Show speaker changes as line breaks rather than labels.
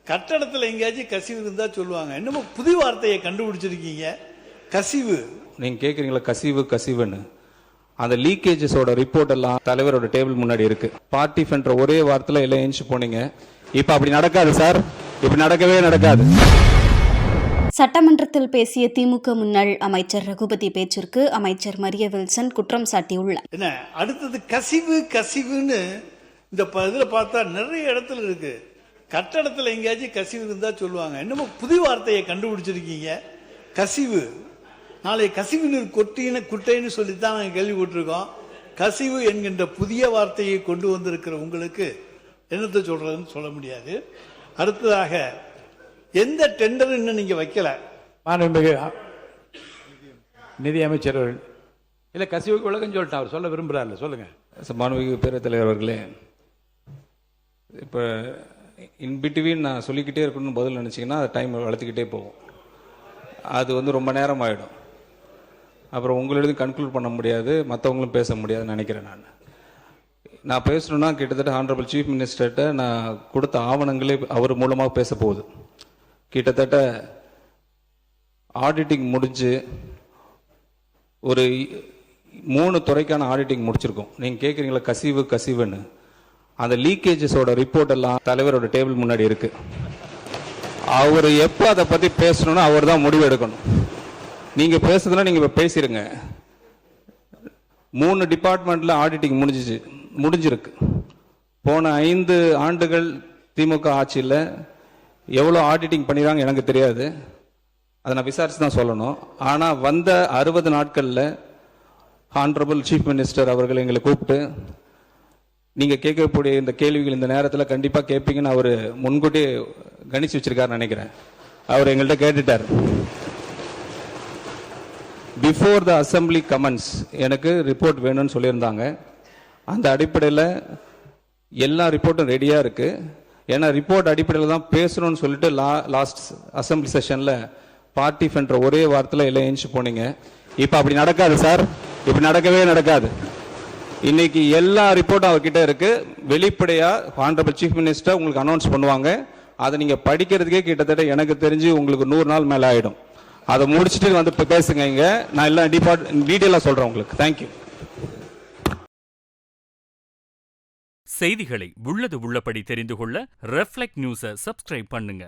கட்டடத்தில் எங்கேயாச்சும் கசிவு இருந்தால் சொல்லுவாங்க. இன்னமும் புது வார்த்தையை கண்டுபிடிச்சிருக்கீங்க, கசிவு.
நீங்கள் கேட்குறீங்களா கசிவு கசிவுன்னு? அந்த லீக்கேஜஸோட ரிப்போர்ட் எல்லாம் தலைவரோட டேபிள் முன்னாடி இருக்கு. பார்ட்டி ஃபென்ற ஒரே வாரத்தில் எல்லாம் எழுந்து போனீங்க. இப்போ அப்படி நடக்காது சார், இப்படி நடக்கவே நடக்காது.
சட்டமன்றத்தில் பேசிய திமுக முன்னாள் அமைச்சர் ரகுபதி பேச்சிற்கு அமைச்சர் மரிய வில்சன் குற்றம் சாட்டியுள்ளார்.
என்ன அடுத்தது கசிவு கசிவுன்னு இந்த இதில் பார்த்தா நிறைய இடத்துல இருக்கு. கட்டடத்தில் எங்கேயாச்சும் கசிவு இருந்தால் சொல்லுவாங்க. இன்னமும் புது வார்த்தையை கண்டுபிடிச்சிருக்கீங்க, கசிவு. நாளை கசிவு நீர் குட்டைன்னு சொல்லித்தான் நாங்கள் கேள்விப்பட்டிருக்கோம். கசிவு என்கின்ற புதிய வார்த்தையை கொண்டு வந்திருக்கிற உங்களுக்கு என்னத்தை சொல்றதுன்னு சொல்ல முடியாது. அடுத்ததாக எந்த டெண்டரும் இன்னும் நீங்க வைக்கல.
மாண்புமிகு நிதி அமைச்சர் இல்லை கசிவுக்கு விளக்கம் சொல்லிட்டேன், அவர் சொல்ல விரும்புகிறார்ல, சொல்லுங்க.
மாண்புமிகு பேரவைத் தலைவர் அவர்களே, இப்போ இன்பிட்வீன் நான் சொல்லிக்கிட்டே இருக்கணும்னு பதில் நினச்சிங்கன்னா அது டைம் வளர்த்துக்கிட்டே போகும். அது ரொம்ப நேரம் ஆகிடும். அப்புறம் உங்களெழுதும் கன்க்ளூட் பண்ண முடியாது, மற்றவங்களும் பேச முடியாதுன்னு நினைக்கிறேன். நான் பேசணுன்னா கிட்டத்தட்ட ஹானரபிள் சீஃப் மினிஸ்டர்கிட்ட நான் கொடுத்த ஆவணங்களே அவர் மூலமாக பேச போகுது. கிட்டத்தட்ட ஆடிட்டிங் முடிஞ்சு ஒரு 3 துறைக்கான ஆடிட்டிங் முடிச்சிருக்கோம். நீங்கள் கேட்குறீங்களா கசிவு கசிவுன்னு? அந்த லீக்கேஜஸோட ரிப்போர்ட் எல்லாம் தலைவரோட டேபிள் முன்னாடி இருக்கு. அவர் எப்போ அதை பற்றி பேசணும்னு அவர் தான் முடிவு எடுக்கணும். நீங்கள் பேசுறதுன்னா நீங்கள் இப்போ பேசிடுங்க. 3 டிபார்ட்மெண்ட்டில் ஆடிட்டிங் முடிஞ்சிருக்கு. போன 5 ஆண்டுகள் திமுக ஆட்சியில் எவ்வளோ ஆடிட்டிங் பண்ணிடுறாங்க எனக்கு தெரியாது, அதை நான் விசாரித்து தான் சொல்லணும். ஆனால் வந்த 60 நாட்களில் ஹானரபிள் சீஃப் மினிஸ்டர் அவர்கள் எங்களை கூப்பிட்டு நீங்கள் கேட்கக்கூடிய இந்த கேள்விகள் இந்த நேரத்தில் கண்டிப்பாக கேட்பீங்கன்னு அவர் முன்கூட்டியே கணிச்சு வச்சிருக்காருன்னு நினைக்கிறேன். அவர் எங்கள்கிட்ட கேட்டுட்டார். பிஃபோர் த அசம்பிளி கமெண்ட்ஸ் எனக்கு ரிப்போர்ட் வேணும்னு சொல்லியிருந்தாங்க. அந்த அடிப்படையில் எல்லா ரிப்போர்ட்டும் ரெடியாக இருக்குது. ஏன்னா ரிப்போர்ட் அடிப்படையில் தான் பேசணும்னு சொல்லிட்டு லாஸ்ட் அசம்பிளி செஷனில் பார்ட்டி ஃபென்ற ஒரே வாரத்தில் எல்லாம் எழுந்து போனீங்க. இப்போ அப்படி நடக்காது சார், இப்படி நடக்கவே நடக்காது. இன்னைக்கு எல்லா ரிப்போர்ட்டும் அவர்கிட்ட இருக்கு. வெளிப்படையாக ஹானரபிள் சீஃப் மினிஸ்டர் உங்களுக்கு அனௌன்ஸ் பண்ணுவாங்க. அதை நீங்கள் படிக்கிறதுக்கே கிட்டத்தட்ட எனக்கு தெரிஞ்சு உங்களுக்கு 100 நாள் மேலே ஆகிடும். அதை முடிச்சுட்டு வந்து பேசுங்க. இங்கே நான் எல்லாம் டீட்டெயிலாக சொல்கிறேன் உங்களுக்கு. தேங்க்யூ.
செய்திகளை உள்ளது உள்ளபடி தெரிந்து கொள்ள ரெஃப்ளெக்ட் நியூஸை சப்ஸ்கிரைப் பண்ணுங்க.